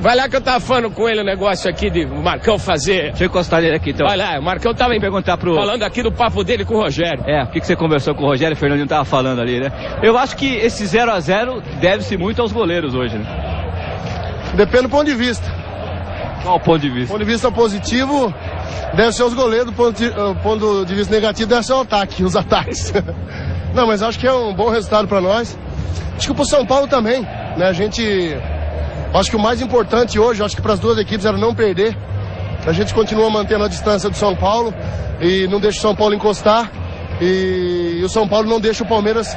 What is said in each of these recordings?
Vai lá que eu tava falando com ele o negócio aqui de o Marcão fazer. Deixa eu encostar ele aqui, então. Vai lá, o Marcão tava perguntar falando aqui do papo dele com o Rogério. O que você conversou com o Rogério? O Fernandinho tava falando ali, né? Eu acho que esse 0-0 deve-se muito aos goleiros hoje, né? Depende do ponto de vista. Qual o ponto de vista? Do ponto de vista positivo, deve ser os goleiros. Do ponto de vista negativo, deve ser o ataque, os ataques. Não, mas acho que é um bom resultado para nós. Acho que pro São Paulo também, né? Acho que o mais importante hoje, acho que para as duas equipes era não perder. A gente continua mantendo a distância do São Paulo e não deixa o São Paulo encostar. E o São Paulo não deixa o Palmeiras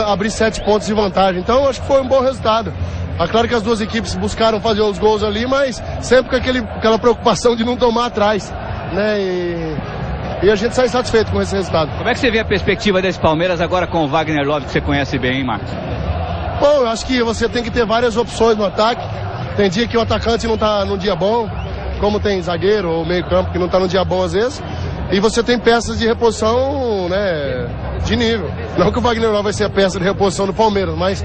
abrir 7 pontos de vantagem. Então acho que foi um bom resultado. É claro que as duas equipes buscaram fazer os gols ali, mas sempre com aquela preocupação de não tomar atrás, né? E a gente sai satisfeito com esse resultado. Como é que você vê a perspectiva desse Palmeiras agora com o Wagner Love, que você conhece bem, hein, Marcos? Bom, eu acho que você tem que ter várias opções no ataque. Tem dia que o atacante não está num dia bom, como tem zagueiro ou meio campo que não está num dia bom às vezes. E você tem peças de reposição, né, de nível. Não que o Wagner Love vai ser a peça de reposição do Palmeiras, mas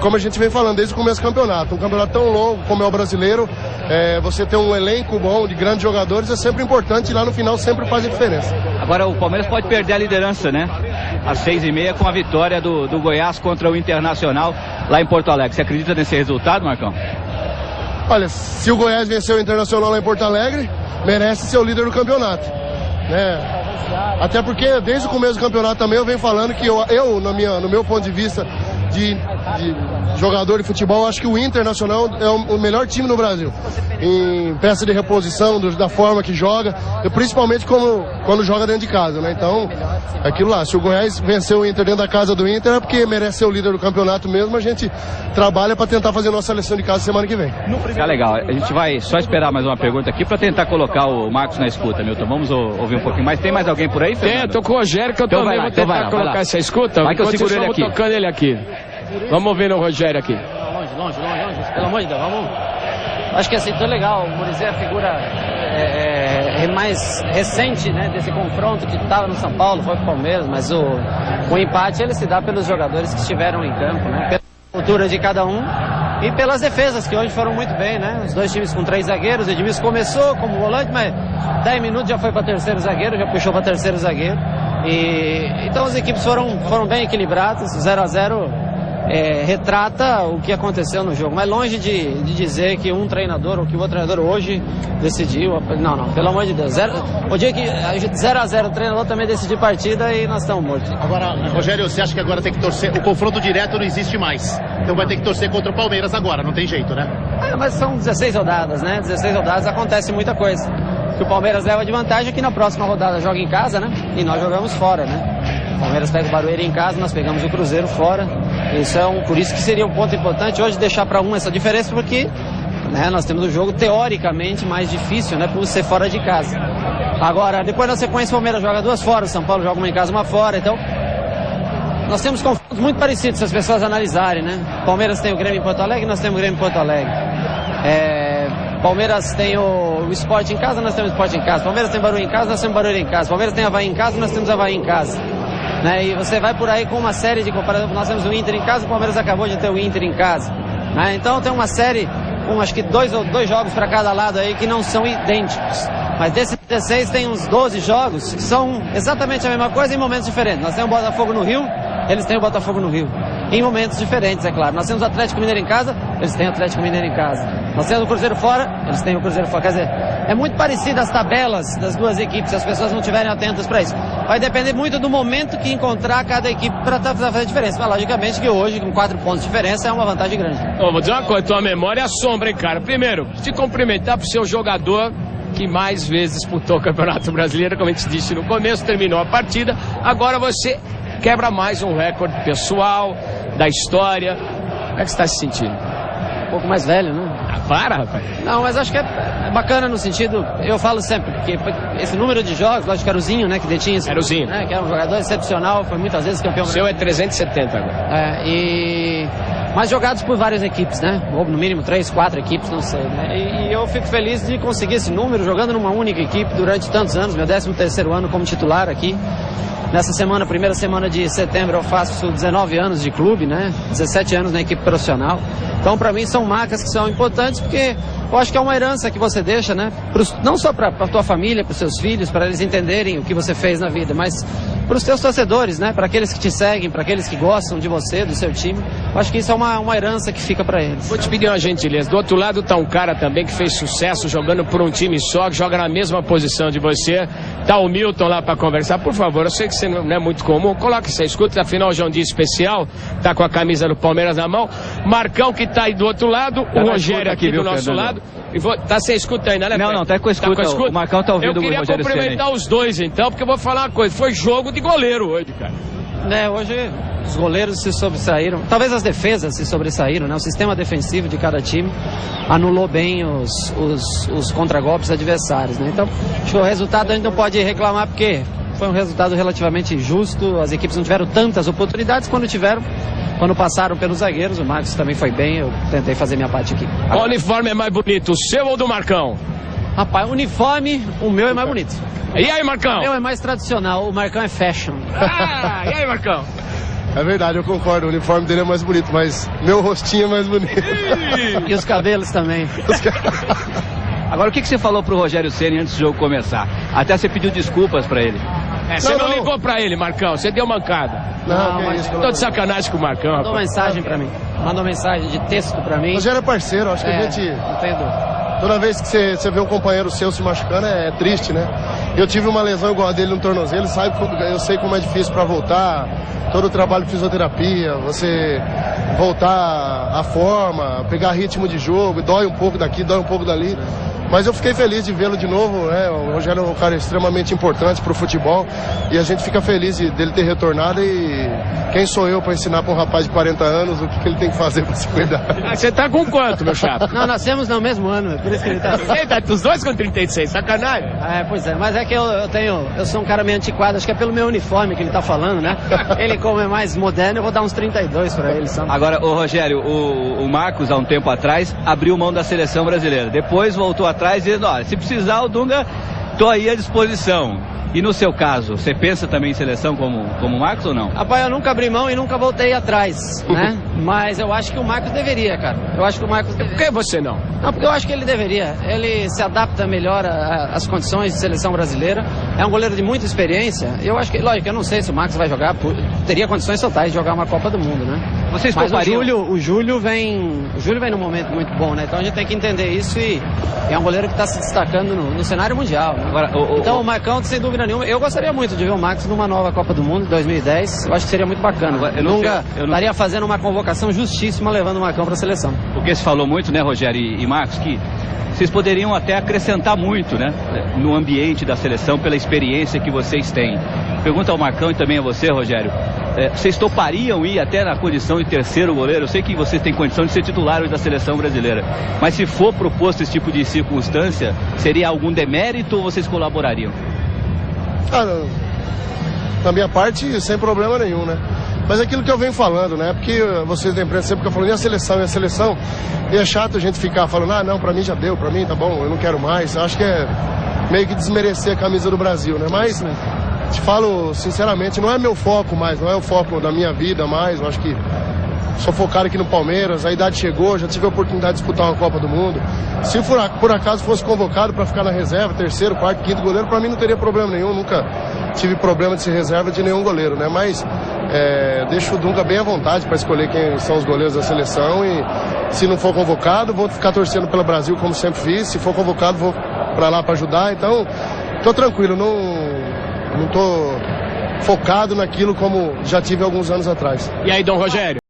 como a gente vem falando desde o começo do campeonato, um campeonato tão longo como é o brasileiro, você ter um elenco bom de grandes jogadores é sempre importante e lá no final sempre faz a diferença. Agora o Palmeiras pode perder a liderança, né? Às 6h30 com a vitória do Goiás contra o Internacional lá em Porto Alegre. Você acredita nesse resultado, Marcão? Olha, se o Goiás vencer o Internacional lá em Porto Alegre, merece ser o líder do campeonato, né? Até porque desde o começo do campeonato também eu venho falando que no meu ponto de vista de jogador de futebol, acho que o Internacional é o melhor time no Brasil em peça de reposição, da forma que joga, e principalmente quando joga dentro de casa, né? Então, aquilo lá, se o Goiás vencer o Inter dentro da casa do Inter é porque merece ser o líder do campeonato mesmo. A gente trabalha para tentar fazer nossa seleção de casa semana que vem. Tá legal, a gente vai só esperar mais uma pergunta aqui para tentar colocar o Marcos na escuta, Milton. Vamos ouvir um pouquinho mais. Tem mais alguém por aí, Fernando? Tem, eu tô com o Rogério que eu também vou tentar colocar essa escuta. Vai que eu seguro ele aqui. Tocando ele aqui. Vamos ouvir o Rogério aqui. Longe, pelo amor de Deus, vamos. Acho que assim, tudo legal. O Muricy é a figura mais recente, né, desse confronto que estava no São Paulo, foi pro Palmeiras, mas o empate ele se dá pelos jogadores que estiveram em campo, né, pela cultura de cada um e pelas defesas que hoje foram muito bem, né, os dois times com 3 zagueiros. O Edmilson começou como volante, mas 10 minutos já foi para terceiro zagueiro, já puxou para terceiro zagueiro. Então as equipes foram bem equilibradas. 0-0 retrata o que aconteceu no jogo, mas longe de dizer que um treinador ou que o outro treinador hoje decidiu. Não, pelo amor de Deus. O dia que 0-0 o treinador também decidiu partida e nós estamos mortos. Agora, Rogério, você acha que agora tem que torcer? O confronto direto não existe mais, então vai ter que torcer contra o Palmeiras agora, não tem jeito, né? Mas são 16 rodadas, né? 16 rodadas acontece muita coisa. Que o Palmeiras leva de vantagem é que na próxima rodada joga em casa, né? E nós jogamos fora, né? O Palmeiras pega o Barueri em casa, nós pegamos o Cruzeiro fora. Por isso que seria um ponto importante hoje deixar para essa diferença, porque, né, nós temos um jogo teoricamente mais difícil, né, por ser fora de casa. Agora, depois na sequência o Palmeiras joga 2 fora, o São Paulo joga uma em casa, uma fora, então nós temos confrontos muito parecidos se as pessoas analisarem, né? Palmeiras tem o Grêmio em Porto Alegre, nós temos o Grêmio em Porto Alegre. Palmeiras tem o Sport em casa, nós temos o Sport em casa. Palmeiras tem Barueri em casa, nós temos Barueri em casa. Palmeiras tem Avaí em casa, nós temos Avaí em casa. Né? E você vai por aí com uma série de comparações. Nós temos o Inter em casa, o Palmeiras acabou de ter o Inter em casa. Né? Então tem uma série com acho que dois jogos para cada lado aí que não são idênticos. Mas desses 16 tem uns 12 jogos que são exatamente a mesma coisa em momentos diferentes. Nós temos o Botafogo no Rio, eles têm o Botafogo no Rio. Em momentos diferentes, é claro. Nós temos o Atlético Mineiro em casa, eles têm o Atlético Mineiro em casa. Nós temos o Cruzeiro fora, eles têm o Cruzeiro fora. Quer dizer, é muito parecido as tabelas das duas equipes, se as pessoas não estiverem atentas para isso. Vai depender muito do momento que encontrar cada equipe para fazer a diferença. Mas logicamente que hoje, com 4 pontos de diferença, é uma vantagem grande. Vou dizer uma coisa, tua memória é assombra, hein, cara. Primeiro, te cumprimentar pro seu jogador que mais vezes disputou o Campeonato Brasileiro, como a gente disse no começo, terminou a partida. Agora você quebra mais um recorde pessoal, da história. Como é que você está se sentindo? Um pouco mais velho, né? Para, rapaz. Não, mas acho que é bacana no sentido, eu falo sempre, porque esse número de jogos, lógico que era o Zinho, né, que detinha esse, era o Zinho, né, que era um jogador excepcional, foi muitas vezes campeão. O seu é 370 agora. mas jogados por várias equipes, né? Ou no mínimo 3, 4 equipes, não sei, né? E eu fico feliz de conseguir esse número jogando numa única equipe durante tantos anos, meu 13º ano como titular aqui. Nessa semana, primeira semana de setembro, eu faço 19 anos de clube, né? 17 anos na equipe profissional. Então, para mim, são marcas que são importantes porque eu acho que é uma herança que você deixa, né? Não só para a tua família, para os seus filhos, para eles entenderem o que você fez na vida, mas para os teus torcedores, né? Para aqueles que te seguem, para aqueles que gostam de você, do seu time. Eu acho que isso é uma herança que fica para eles. Vou te pedir uma gentileza. Do outro lado tá um cara também que fez sucesso jogando por um time só, que joga na mesma posição de você. Tá o Milton lá para conversar. Por favor, eu sei que você não é muito comum. Coloque você, escuta, afinal hoje é um dia especial. Tá com a camisa do Palmeiras na mão. Marcão que tá aí do outro lado, o Rogério aqui do nosso lado. Tá sem escuta ainda, né? Não, tá com a escuta. O Marcão tá ouvindo o Rogério Ceni. Eu queria cumprimentar os dois então, porque eu vou falar uma coisa. Foi jogo de goleiro hoje, cara. Hoje os goleiros se sobressaíram, talvez as defesas se sobressaíram, né? O sistema defensivo de cada time anulou bem os contragolpes adversários, né? Então, acho que o resultado a gente não pode reclamar porque foi um resultado relativamente justo, as equipes não tiveram tantas oportunidades, quando passaram pelos zagueiros, o Marcos também foi bem, eu tentei fazer minha parte aqui. Qual uniforme é mais bonito, o seu ou do Marcão? Rapaz, uniforme, o meu é mais bonito. E aí, Marcão? O meu é mais tradicional, o Marcão é fashion. E aí, Marcão? É verdade, eu concordo, o uniforme dele é mais bonito, mas meu rostinho é mais bonito. E os cabelos também. Agora, o que você falou pro Rogério Ceni antes do jogo começar? Até você pediu desculpas pra ele. Você não ligou pra ele, Marcão, você deu mancada. Não, mas tô de sacanagem com o Marcão. Mandou mensagem pra mim, mandou mensagem de texto pra mim. O Rogério é parceiro, acho que a gente... Entendo. Toda vez que você vê um companheiro seu se machucando é triste, né? Eu tive uma lesão igual a dele no tornozelo, eu sei como é difícil para voltar, todo o trabalho de fisioterapia, você voltar à forma, pegar ritmo de jogo, dói um pouco daqui, dói um pouco dali. Mas eu fiquei feliz de vê-lo de novo, né? O Rogério é um cara extremamente importante para o futebol e a gente fica feliz dele ter retornado e quem sou eu para ensinar para um rapaz de 40 anos o que ele tem que fazer para se cuidar. Você tá com quanto, meu chapa? Não, nascemos no mesmo ano, por isso que ele tá... Os dois com 36, sacanagem. Pois é, mas é que eu sou um cara meio antiquado, acho que é pelo meu uniforme que ele tá falando, né? Ele como é mais moderno, eu vou dar uns 32 para ele. Só. Agora, o Rogério, o Marcos, há um tempo atrás, abriu mão da seleção brasileira, depois voltou atrás dizendo, olha, se precisar o Dunga, tô aí à disposição. E no seu caso, você pensa também em seleção como o Marcos ou não? Rapaz, eu nunca abri mão e nunca voltei atrás, né? Mas eu acho que o Marcos deveria, cara. Eu acho que o Marcos deveria. Por que você não? Não, porque eu acho que ele deveria. Ele se adapta melhor às condições de seleção brasileira. É um goleiro de muita experiência. Eu acho que, lógico, eu não sei se o Marcos vai jogar, teria condições totais de jogar uma Copa do Mundo, né? Vocês Mas topariam? o Júlio vem num momento muito bom, né? Então a gente tem que entender isso e é um goleiro que está se destacando no cenário mundial, né? Agora, então o Marcão, sem dúvida nenhuma, eu gostaria muito de ver o Marcos numa nova Copa do Mundo, 2010. Eu acho que seria muito bacana. Agora, eu estaria fazendo uma convocação justíssima levando o Marcão para a seleção. Porque se falou muito, né, Rogério e Marcos, que vocês poderiam até acrescentar muito, né, no ambiente da seleção pela experiência que vocês têm. Pergunta ao Marcão e também a você, Rogério. Vocês topariam ir até na condição de terceiro goleiro? Eu sei que vocês têm condição de ser titulares da seleção brasileira, mas se for proposto esse tipo de circunstância, seria algum demérito ou vocês colaborariam? Cara, da minha parte, sem problema nenhum, né? Mas é aquilo que eu venho falando, né? Porque vocês da imprensa sempre ficam falando, e a seleção? E é chato a gente ficar falando, não, pra mim já deu, pra mim tá bom, eu não quero mais. Acho que é meio que desmerecer a camisa do Brasil, né? Mas, te falo sinceramente, não é meu foco mais, não é o foco da minha vida mais. Eu acho que sou focado aqui no Palmeiras, a idade chegou, já tive a oportunidade de disputar uma Copa do Mundo. Se por acaso fosse convocado para ficar na reserva, terceiro, quarto, quinto goleiro, para mim não teria problema nenhum, nunca tive problema de ser reserva de nenhum goleiro, né? Mas deixo o Dunga bem à vontade para escolher quem são os goleiros da seleção e se não for convocado, vou ficar torcendo pelo Brasil como sempre fiz, se for convocado vou para lá para ajudar, então tô tranquilo, não tô focado naquilo como já tive alguns anos atrás. E aí, Dom Rogério?